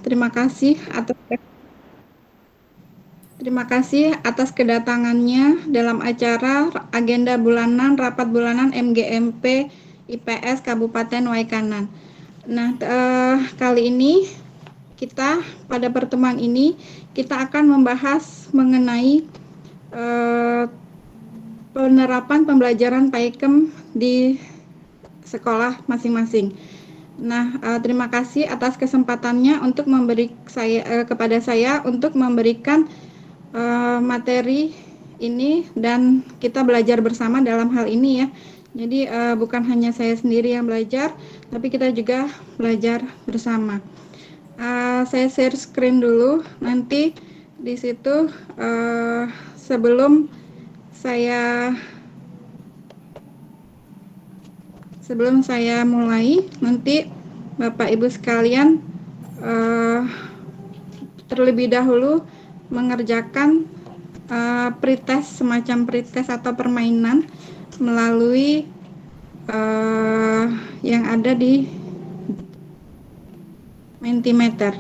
Terima kasih atas kedatangannya dalam acara agenda bulanan rapat bulanan MGMP IPS Kabupaten Waikanan. Nah, kali ini pada pertemuan ini kita akan membahas mengenai penerapan pembelajaran PAIKM di sekolah masing-masing. Nah, terima kasih atas kesempatannya untuk kepada saya untuk memberikan materi ini dan kita belajar bersama dalam hal ini ya. Jadi bukan hanya saya sendiri yang belajar, tapi kita juga belajar bersama. Saya share screen dulu. Nanti di situ sebelum saya mulai, nanti Bapak Ibu sekalian terlebih dahulu mengerjakan pretest, semacam pretest atau permainan melalui yang ada di Mentimeter.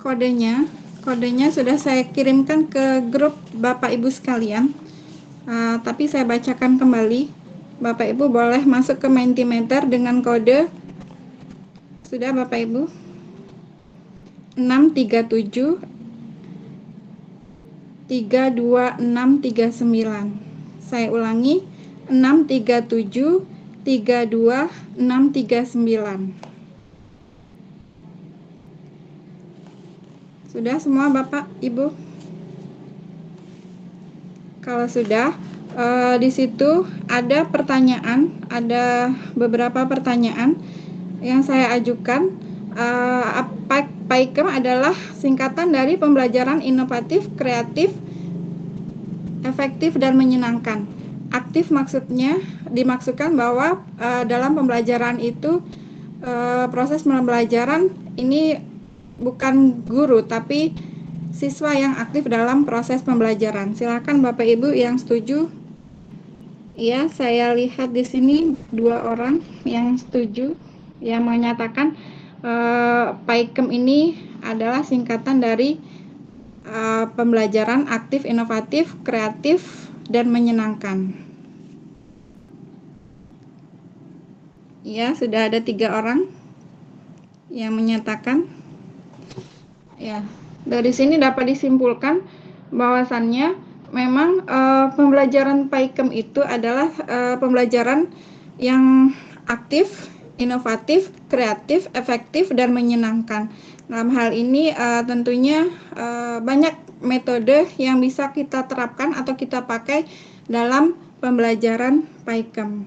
Kodenya sudah saya kirimkan ke grup Bapak Ibu sekalian, tapi saya bacakan kembali. Bapak Ibu boleh masuk ke Mentimeter dengan kode, sudah Bapak Ibu, 637 32639. Saya ulangi, 637 32639. Sudah semua Bapak Ibu? Kalau sudah, di situ ada beberapa pertanyaan yang saya ajukan. PAIKM adalah singkatan dari pembelajaran inovatif, kreatif, efektif, dan menyenangkan. Aktif dimaksudkan bahwa dalam pembelajaran itu proses pembelajaran ini bukan guru tapi siswa yang aktif dalam proses pembelajaran. Silakan Bapak Ibu yang setuju. Ya, saya lihat di sini 2 orang yang setuju, yang menyatakan PAIKM ini adalah singkatan dari pembelajaran aktif, inovatif, kreatif, dan menyenangkan. Ya, sudah ada 3 orang yang menyatakan. Ya, dari sini dapat disimpulkan bahwasannya memang pembelajaran PAIKM itu adalah pembelajaran yang aktif, inovatif, kreatif, efektif, dan menyenangkan. Dalam hal ini tentunya banyak metode yang bisa kita terapkan atau kita pakai dalam pembelajaran PAIKM.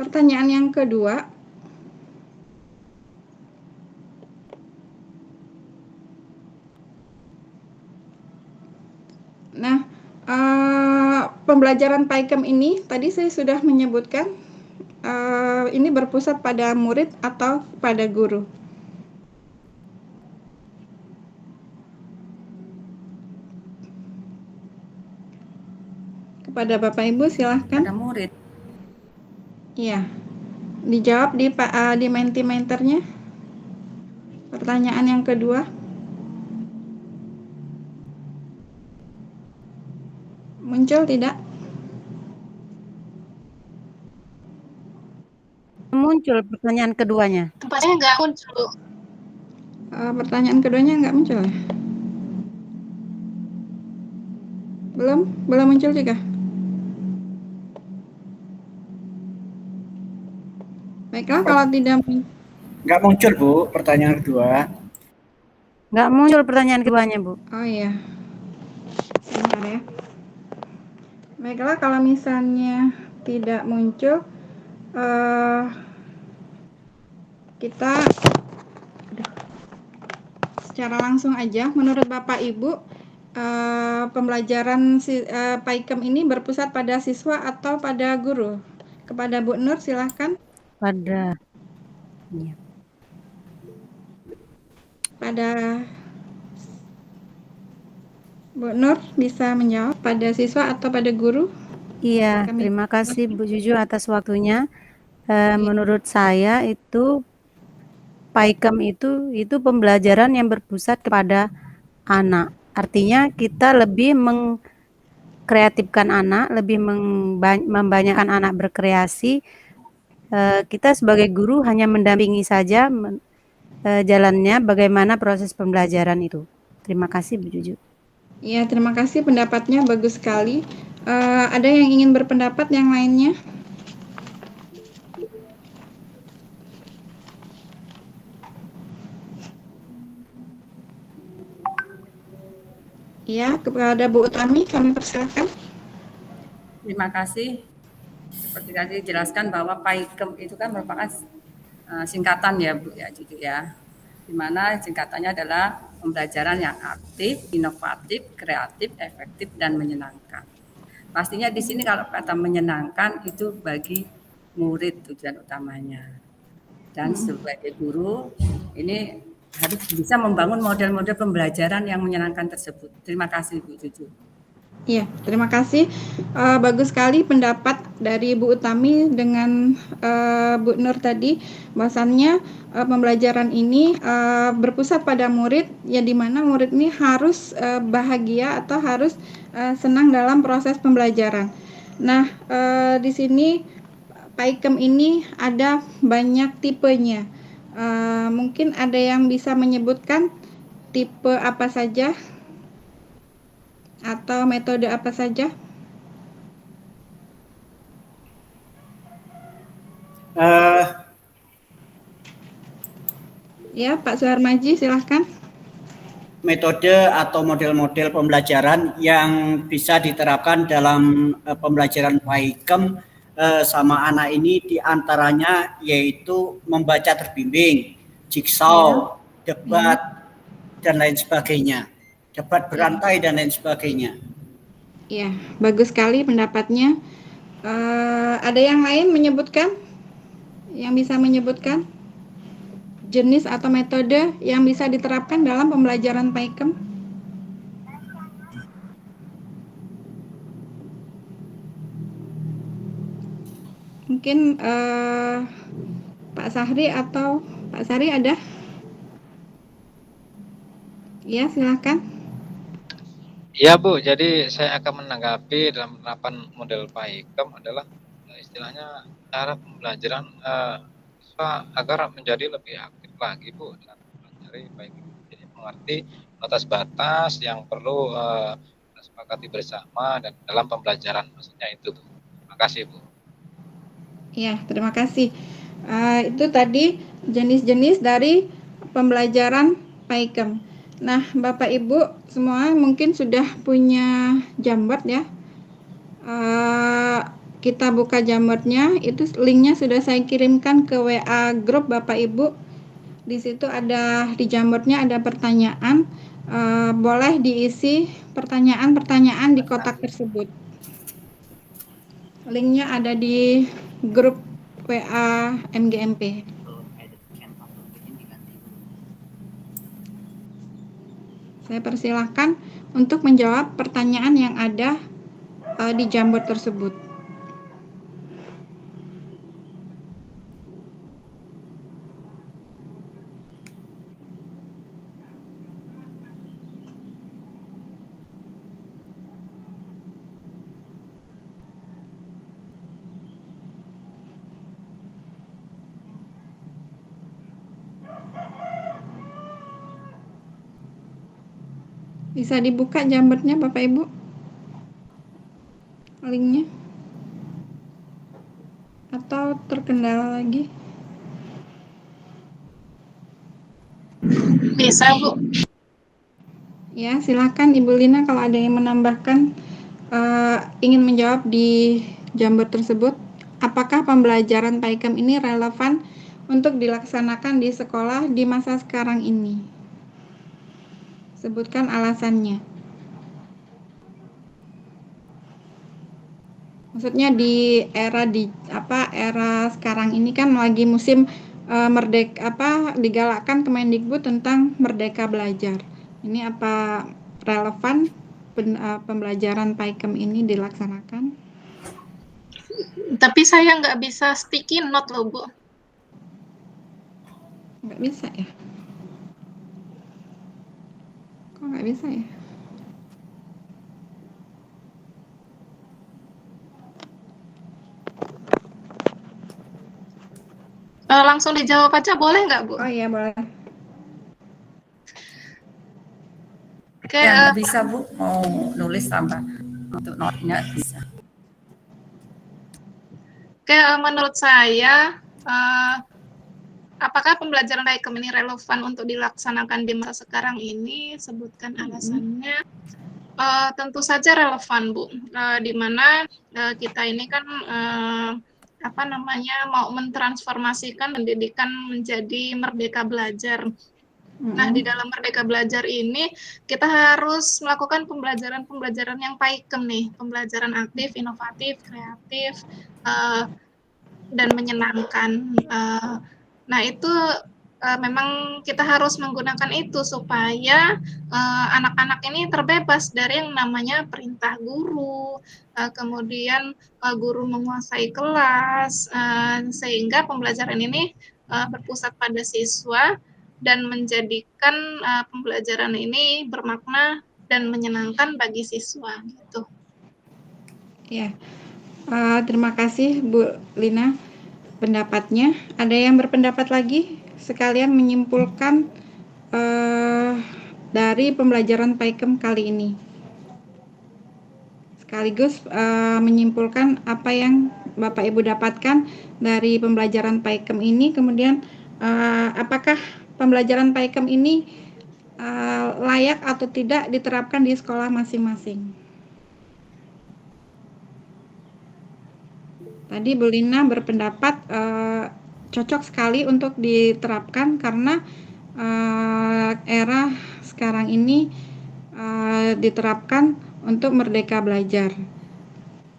Pertanyaan yang kedua, nah, pembelajaran PAIKM ini tadi saya sudah menyebutkan ini berpusat pada murid atau pada guru. Kepada Bapak Ibu silahkan. Pada murid. Iya, dijawab di Mentimeternya. Pertanyaan yang kedua. Muncul tidak? Muncul pertanyaan keduanya. Tempatnya nggak muncul. Pertanyaan keduanya nggak muncul ya? Belum muncul juga? Baiklah, kalau tidak nggak muncul Bu, pertanyaan kedua. Nggak muncul pertanyaan keduanya Bu. Oh iya, bentar ya. Baiklah, kalau misalnya tidak muncul, kita secara langsung aja. Menurut Bapak Ibu, pembelajaran PAIKM ini berpusat pada siswa atau pada guru? Kepada Bu Nur silahkan. Pada Pada Bu Nur bisa menjawab pada siswa atau pada guru? Iya, Kami terima kasih Bu Juju atas waktunya. Menurut saya itu PAIKEM itu pembelajaran yang berpusat kepada anak. Artinya kita lebih mengkreatifkan anak, lebih membanyakkan anak berkreasi. Kita sebagai guru hanya mendampingi saja jalannya bagaimana proses pembelajaran itu. Terima kasih Bu Juju. Ya, terima kasih pendapatnya bagus sekali. Ada yang ingin berpendapat yang lainnya? Ya, kepada Bu Utami kami persilakan. Terima kasih. Seperti tadi dijelaskan bahwa PAIKEM itu kan merupakan singkatan ya Bu ya, Juju ya. Di mana singkatannya adalah pembelajaran yang aktif, inovatif, kreatif, efektif, dan menyenangkan. Pastinya di sini kalau kata menyenangkan itu bagi murid tujuan utamanya. Dan sebagai guru ini harus bisa membangun model-model pembelajaran yang menyenangkan tersebut. Terima kasih Bu Juju. Iya, terima kasih. Bagus sekali pendapat dari Bu Utami dengan Bu Nur tadi, bahwasannya pembelajaran ini berpusat pada murid, ya di mana murid ini harus bahagia atau harus senang dalam proses pembelajaran. Nah, di sini PAIKEM ini ada banyak tipenya. Mungkin ada yang bisa menyebutkan tipe apa saja atau metode apa saja? Ya, Pak Suharmaji, silahkan. Metode atau model-model pembelajaran yang bisa diterapkan dalam pembelajaran PAIKEM sama anak ini diantaranya yaitu membaca terbimbing, jigsaw, debat, dan lain sebagainya. Debat berantai dan lain sebagainya. Ya, bagus sekali pendapatnya. Ada yang lain menyebutkan? Yang bisa menyebutkan jenis atau metode yang bisa diterapkan dalam pembelajaran PAIKEM? Mungkin Pak Sahri atau Pak Sari ada? Ya, silahkan. Ya Bu, jadi saya akan menanggapi dalam penerapan model PAIKEM adalah istilahnya cara pembelajaran siswa agar menjadi lebih aktif lagi Bu dalam mempelajari PAIKEM. Jadi mengerti batas-batas yang perlu disepakati bersama dan dalam pembelajaran maksudnya itu Bu. Terima kasih Bu. Ya, terima kasih. Itu tadi jenis-jenis dari pembelajaran PAIKEM. Nah, Bapak Ibu semua mungkin sudah punya Jamboard ya. Kita buka Jamboardnya, itu linknya sudah saya kirimkan ke WA grup Bapak Ibu. Di situ ada di Jamboardnya ada pertanyaan. Boleh diisi pertanyaan-pertanyaan di kotak tersebut. Linknya ada di grup WA MGMP. Saya persilahkan untuk menjawab pertanyaan yang ada di Jamboard tersebut. Bisa dibuka Jamboardnya Bapak Ibu? Linknya? Atau terkendala lagi? Bisa Bu. Ya, silakan Ibu Lina kalau ada yang menambahkan ingin menjawab di Jamboard tersebut. Apakah pembelajaran PAIKEM ini relevan untuk dilaksanakan di sekolah di masa sekarang ini? Sebutkan alasannya. Maksudnya di era sekarang ini kan lagi musim digalakkan Kemendikbud tentang Merdeka Belajar. Ini apa relevan pembelajaran PAIKM ini dilaksanakan? Tapi saya nggak bisa sticky note loh, Bu. Nggak bisa ya? Kok nggak bisa ya? Langsung dijawab aja boleh nggak, Bu? Oh iya, boleh. Oke, Ya, nggak bisa Bu, mau nulis tambah untuk note-nya bisa. Oke, menurut saya, apakah pembelajaran PAIKM ini relevan untuk dilaksanakan di masa sekarang ini? Sebutkan alasannya. Tentu saja relevan, Bu. Di mana kita ini kan mau mentransformasikan pendidikan menjadi merdeka belajar. Nah, di dalam Merdeka Belajar ini, kita harus melakukan pembelajaran yang PAIKM nih, pembelajaran aktif, inovatif, kreatif, dan menyenangkan. Nah, itu memang kita harus menggunakan itu supaya anak-anak ini terbebas dari yang namanya perintah guru, kemudian guru menguasai kelas, sehingga pembelajaran ini berpusat pada siswa dan menjadikan pembelajaran ini bermakna dan menyenangkan bagi siswa gitu. Ya, terima kasih Bu Lina pendapatnya. Ada yang berpendapat lagi? Sekalian menyimpulkan dari pembelajaran PAIKM kali ini. Sekaligus menyimpulkan apa yang Bapak Ibu dapatkan dari pembelajaran PAIKM ini. Kemudian apakah pembelajaran PAIKM ini layak atau tidak diterapkan di sekolah masing-masing. Tadi Bu Lina berpendapat cocok sekali untuk diterapkan karena era sekarang ini diterapkan untuk merdeka belajar.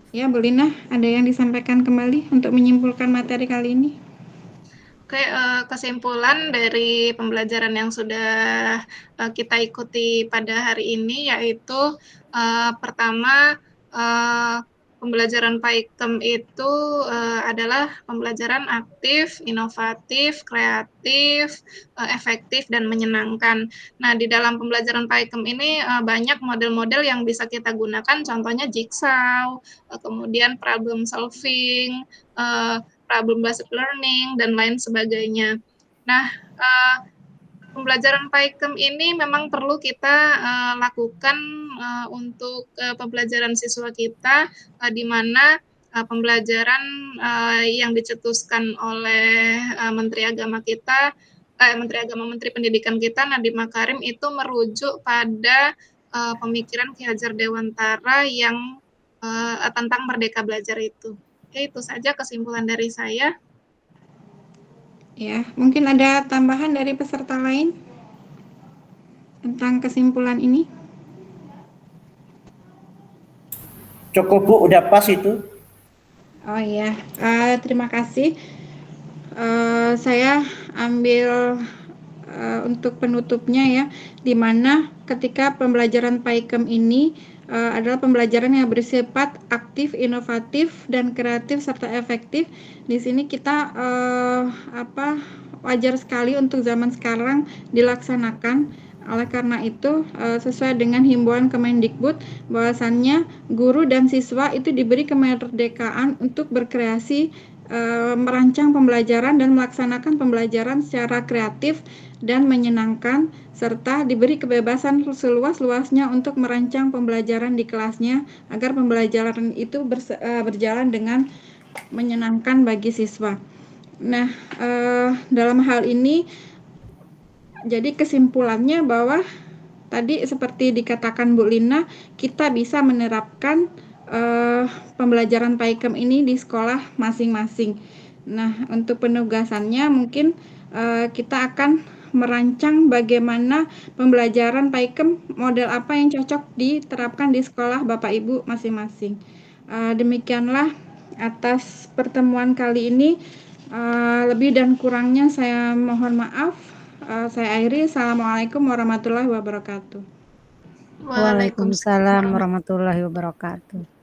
Ya, Bu Lina, ada yang disampaikan kembali untuk menyimpulkan materi kali ini? Oke, kesimpulan dari pembelajaran yang sudah kita ikuti pada hari ini yaitu pertama, pembelajaran PAIKM itu adalah pembelajaran aktif, inovatif, kreatif, efektif, dan menyenangkan. Nah, di dalam pembelajaran PAIKM ini banyak model-model yang bisa kita gunakan, contohnya jigsaw, kemudian problem solving, problem-based learning, dan lain sebagainya. Nah, pembelajaran PAIKM ini memang perlu kita lakukan untuk pembelajaran siswa kita, di mana pembelajaran yang dicetuskan oleh Menteri Agama kita, Menteri Pendidikan kita, Nadiem Makarim, itu merujuk pada pemikiran Ki Hajar Dewantara yang tentang Merdeka Belajar itu. Oke, itu saja kesimpulan dari saya. Ya, mungkin ada tambahan dari peserta lain tentang kesimpulan ini? Cukup Bu, udah pas itu. Oh iya, terima kasih. Saya ambil untuk penutupnya ya, di mana ketika pembelajaran PAIKM ini adalah pembelajaran yang bersifat aktif, inovatif, dan kreatif serta efektif. Di sini kita wajar sekali untuk zaman sekarang dilaksanakan. Oleh karena itu, sesuai dengan himbauan Kemendikbud, bahwasannya guru dan siswa itu diberi kemerdekaan untuk berkreasi, merancang pembelajaran dan melaksanakan pembelajaran secara kreatif dan menyenangkan, serta diberi kebebasan seluas-luasnya untuk merancang pembelajaran di kelasnya agar pembelajaran itu berjalan dengan menyenangkan bagi siswa. Nah, dalam hal ini jadi kesimpulannya bahwa tadi seperti dikatakan Bu Lina, kita bisa menerapkan pembelajaran PAIKM ini di sekolah masing-masing. Nah, untuk penugasannya mungkin kita akan merancang bagaimana pembelajaran PAIKM, model apa yang cocok diterapkan di sekolah Bapak Ibu masing-masing. Demikianlah atas pertemuan kali ini. Lebih dan kurangnya saya mohon maaf. Saya akhiri. Assalamualaikum warahmatullahi wabarakatuh. Waalaikumsalam warahmatullahi wabarakatuh.